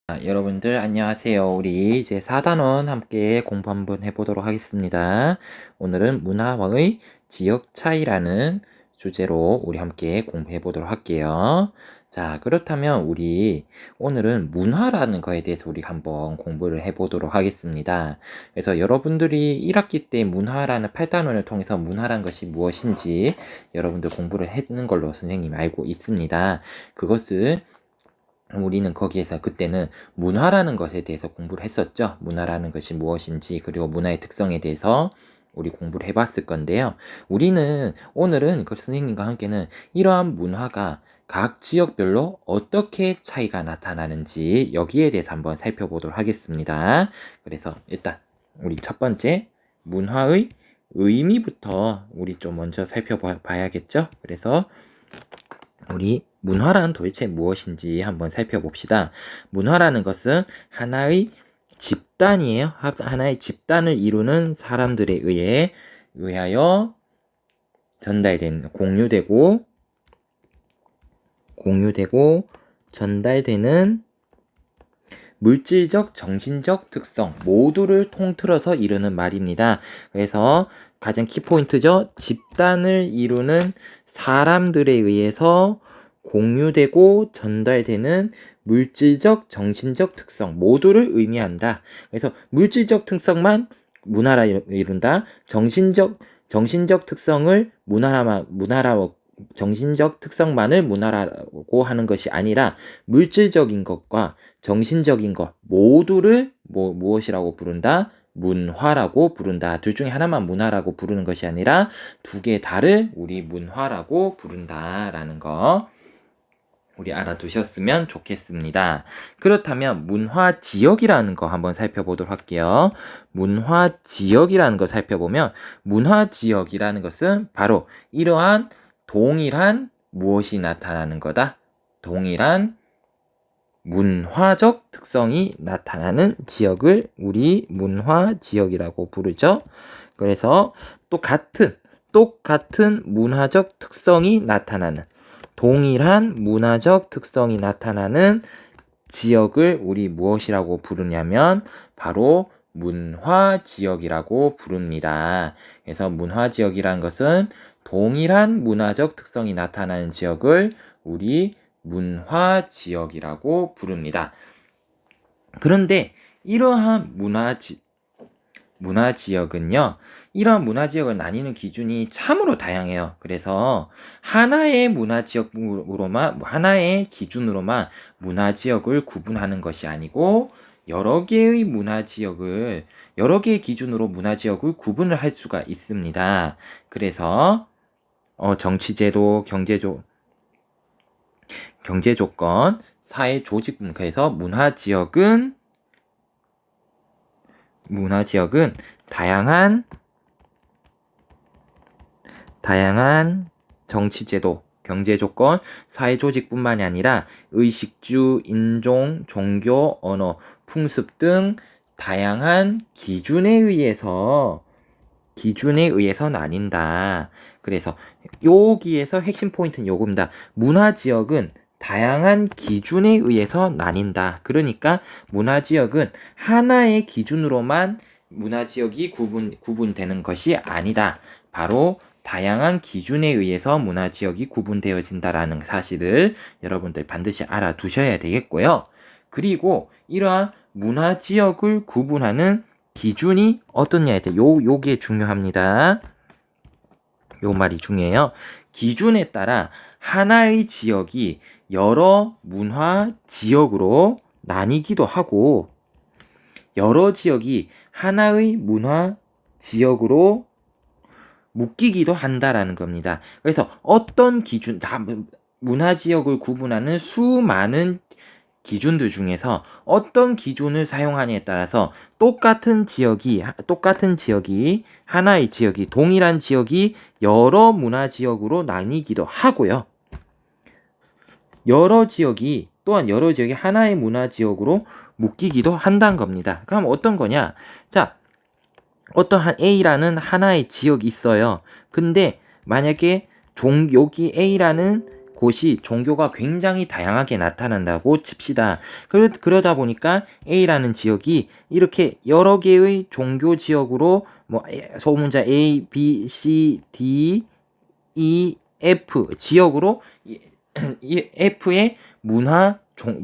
여러분들 안녕하세요. 우리 이제 4단원 함께 공부 한번 해보도록 하겠습니다. 오늘은 문화의 지역 차이라는 주제로 우리 함께 공부해 보도록 할게요. 자, 그렇다면 우리 오늘은 문화라는 거에 대해서 우리 한번 공부를 해 보도록 하겠습니다. 그래서 여러분들이 1학기 때 문화라는 8단원을 통해서 문화란 것이 무엇인지 여러분들 공부를 했는 걸로 선생님이 알고 있습니다. 그것은 우리는 거기에서 그때는 문화라는 것에 대해서 공부를 했었죠. 문화라는 것이 무엇인지, 그리고 문화의 특성에 대해서 우리 공부를 해봤을 건데요. 우리는 오늘은 그 선생님과 함께는 이러한 문화가 각 지역별로 어떻게 차이가 나타나는지 여기에 대해서 한번 살펴보도록 하겠습니다. 그래서 일단 우리 첫 번째 문화의 의미부터 우리 좀 먼저 살펴봐야겠죠. 그래서 우리 문화란 도대체 무엇인지 한번 살펴봅시다. 문화라는 것은 하나의 집단이에요. 하나의 집단을 이루는 사람들에 의하여 전달된, 공유되고 전달되는 물질적, 정신적 특성 모두를 통틀어서 이루는 말입니다. 그래서 가장 키포인트죠. 집단을 이루는 사람들에 의해서 공유되고 전달되는 물질적, 정신적 특성 모두를 의미한다. 그래서 물질적 특성만 문화라 이룬다. 정신적 특성을 정신적 특성만을 문화라고 하는 것이 아니라 물질적인 것과 정신적인 것 모두를 무엇이라고 부른다? 문화라고 부른다. 둘 중에 하나만 문화라고 부르는 것이 아니라 두 개 다를 우리 문화라고 부른다라는 거 우리 알아두셨으면 좋겠습니다. 그렇다면 문화 지역이라는 거 한번 살펴보도록 할게요. 문화 지역이라는 거 살펴보면 문화 지역이라는 것은 바로 이러한 동일한 무엇이 나타나는 거다? 동일한 문화적 특성이 나타나는 지역을 우리 문화 지역이라고 부르죠. 그래서 똑같은 문화적 특성이 나타나는 동일한 문화적 특성이 나타나는 지역을 우리 무엇이라고 부르냐면 바로 문화 지역이라고 부릅니다. 그래서 문화 지역이라는 것은 동일한 문화적 특성이 나타나는 지역을 우리 문화 지역이라고 부릅니다. 그런데 이러한 문화 지역은요, 이러한 문화 지역을 나뉘는 기준이 참으로 다양해요. 그래서 하나의 기준으로만 문화 지역을 구분하는 것이 아니고 여러 개의 기준으로 문화 지역을 구분을 할 수가 있습니다. 그래서 정치제도, 경제 조건, 사회 조직 분과에서 문화 지역은 다양한 정치제도, 경제 조건, 사회 조직뿐만이 아니라 의식주, 인종, 종교, 언어, 풍습 등 다양한 기준에 의해서 나뉜다. 그래서 여기에서 핵심 포인트는 요겁니다. 문화 지역은 다양한 기준에 의해서 나뉜다. 그러니까 문화 지역은 하나의 기준으로만 문화 지역이 구분되는 것이 아니다. 바로 다양한 기준에 의해서 문화 지역이 구분되어진다라는 사실을 여러분들 반드시 알아두셔야 되겠고요. 그리고 이러한 문화 지역을 구분하는 기준이 어떠냐에 대해 요게 중요합니다. 요 말이 중요해요. 기준에 따라 하나의 지역이 여러 문화 지역으로 나뉘기도 하고 여러 지역이 하나의 문화 지역으로 묶이기도 한다라는 겁니다. 그래서 어떤 문화 지역을 구분하는 수많은 기준들 중에서 어떤 기준을 사용하냐에 따라서 똑같은 지역이 하나의 지역이 동일한 지역이 여러 문화 지역으로 나뉘기도 하고요. 여러 지역이 하나의 문화 지역으로 묶이기도 한다는 겁니다. 그럼 어떤 거냐? 자, 어떠한 A라는 하나의 지역이 있어요. 근데 만약에 여기 A라는 곳이 종교가 굉장히 다양하게 나타난다고 칩시다. 그러다 보니까 A라는 지역이 이렇게 여러 개의 종교 지역으로 뭐 소문자 A, B, C, D, E, F 지역으로 이 F의 문화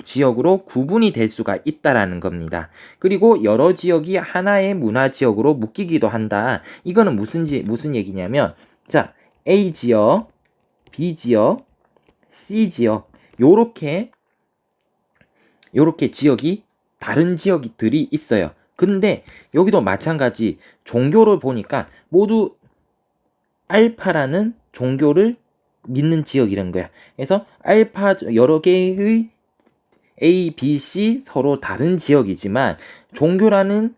지역으로 구분이 될 수가 있다라는 겁니다. 그리고 여러 지역이 하나의 문화 지역으로 묶이기도 한다. 이거는 무슨 얘기냐면, 자, A 지역, B 지역, C 지역, 요렇게 지역이 다른 지역들이 있어요. 근데 여기도 마찬가지 종교를 보니까 모두 알파라는 종교를 믿는 지역이라는 거야. 그래서 알파 여러 개의 A, B, C 서로 다른 지역이지만 종교라는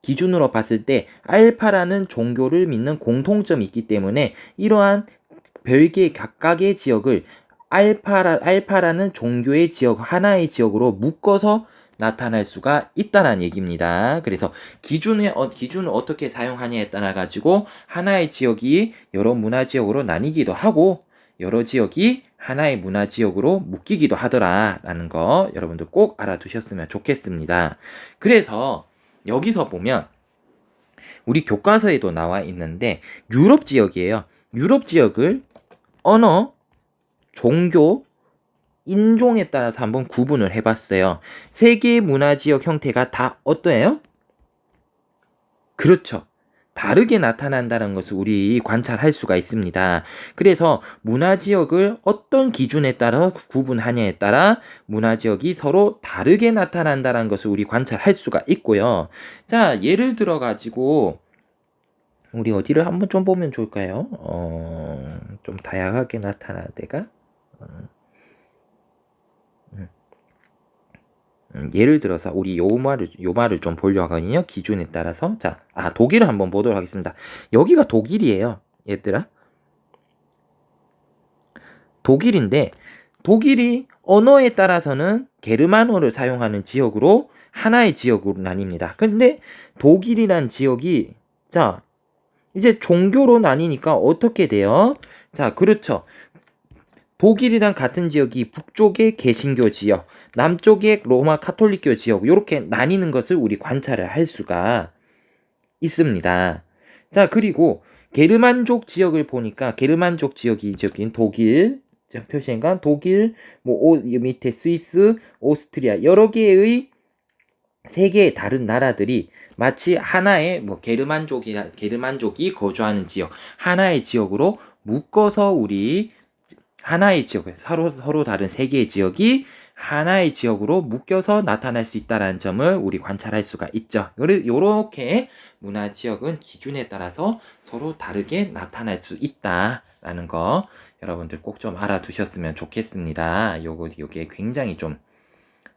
기준으로 봤을 때 알파라는 종교를 믿는 공통점이 있기 때문에 이러한 별개 각각의 지역을 알파라는 종교의 지역 하나의 지역으로 묶어서 나타날 수가 있다는 얘기입니다. 그래서 기준을 어떻게 사용하냐에 따라 가지고 하나의 지역이 여러 문화 지역으로 나뉘기도 하고 여러 지역이 하나의 문화 지역으로 묶이기도 하더라라는 거 여러분들 꼭 알아두셨으면 좋겠습니다. 그래서 여기서 보면 우리 교과서에도 나와 있는데 유럽 지역이에요. 유럽 지역을 언어, 종교, 인종에 따라서 한번 구분을 해봤어요. 세 개의 문화 지역 형태가 다 어떠해요? 그렇죠. 다르게 나타난다는 것을 우리 관찰할 수가 있습니다. 그래서 문화 지역을 어떤 기준에 따라 구분하냐에 따라 문화 지역이 서로 다르게 나타난다는 것을 우리 관찰할 수가 있고요. 자, 예를 들어 가지고 우리 어디를 한번 좀 보면 좋을까요? 좀 다양하게 나타나는 데가 예를 들어서 우리 요 말을 좀 보려고 하거든요. 기준에 따라서. 자, 독일을 한번 보도록 하겠습니다. 여기가 독일이에요. 얘들아. 독일인데 독일이 언어에 따라서는 게르만어를 사용하는 지역으로 하나의 지역으로 나뉩니다. 근데 독일이란 지역이 자, 이제 종교로 나뉘니까 어떻게 돼요? 자, 그렇죠. 독일이랑 같은 지역이 북쪽의 개신교 지역, 남쪽의 로마 카톨릭교 지역 이렇게 나뉘는 것을 우리 관찰을 할 수가 있습니다. 자, 그리고 게르만족 지역을 보니까 게르만족 지역이 저긴 독일, 표시인가? 독일, 밑에 스위스, 오스트리아 여러 개의 세 개의 다른 나라들이 마치 하나의 게르만족이 거주하는 지역, 하나의 지역으로 묶어서 우리 하나의 지역, 서로 다른 세 개의 지역이 하나의 지역으로 묶여서 나타날 수 있다는 점을 우리 관찰할 수가 있죠. 이렇게 문화 지역은 기준에 따라서 서로 다르게 나타날 수 있다라는 거 여러분들 꼭 좀 알아두셨으면 좋겠습니다. 요게 굉장히 좀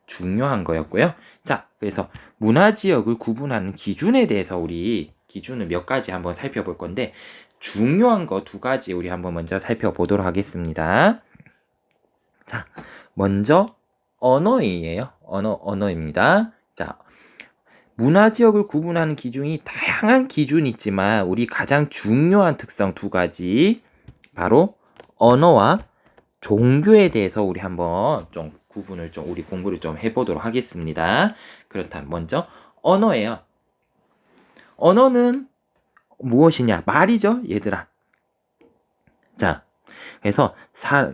중요한 거였고요. 자, 그래서 문화 지역을 구분하는 기준에 대해서 우리 기준을 몇 가지 한번 살펴볼 건데 중요한 거 두 가지 우리 한번 먼저 살펴보도록 하겠습니다. 자, 먼저 언어이에요. 언어입니다. 자, 문화 지역을 구분하는 기준이 다양한 기준이 있지만 우리 가장 중요한 특성 두 가지 바로 언어와 종교에 대해서 우리 한번 좀 우리 공부를 좀 해보도록 하겠습니다. 그렇다면 먼저 언어예요. 언어는 무엇이냐? 말이죠, 얘들아. 자, 그래서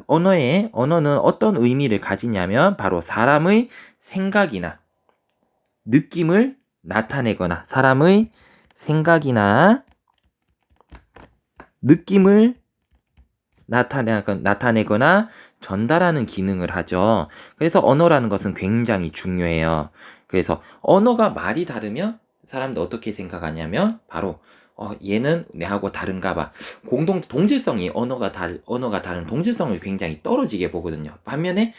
언어는 어떤 의미를 가지냐면 바로 사람의 생각이나 느낌을 나타내거나 사람의 생각이나 느낌을 나타내거나 전달하는 기능을 하죠. 그래서 언어라는 것은 굉장히 중요해요. 그래서 언어가 말이 다르면 사람들 어떻게 생각하냐면 바로 얘는 내하고 다른가 봐. 동질성이 언어가 다른 동질성을 굉장히 떨어지게 보거든요. 반면에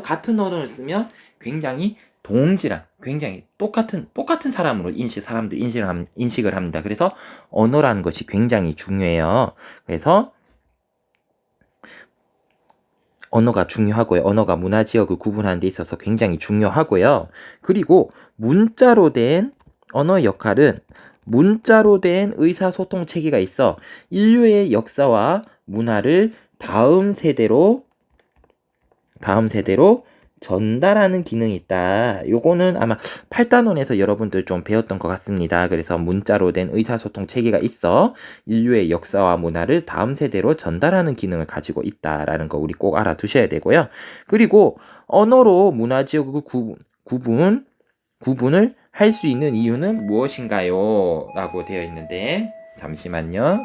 같은 언어를 쓰면 굉장히 동질한, 굉장히 똑같은 사람으로 사람들 인식을 합니다. 그래서 언어라는 것이 굉장히 중요해요. 그래서 언어가 중요하고요. 언어가 문화 지역을 구분하는 데 있어서 굉장히 중요하고요. 그리고 문자로 된 언어의 역할은 문자로 된 의사소통 체계가 있어 인류의 역사와 문화를 다음 세대로 다음 세대로 전달하는 기능이 있다. 요거는 아마 8단원에서 여러분들 좀 배웠던 것 같습니다. 그래서 문자로 된 의사소통 체계가 있어 인류의 역사와 문화를 다음 세대로 전달하는 기능을 가지고 있다라는 거 우리 꼭 알아두셔야 되고요. 그리고 언어로 문화지역을 구분을 할 수 있는 이유는 무엇인가요? 라고 되어 있는데 잠시만요.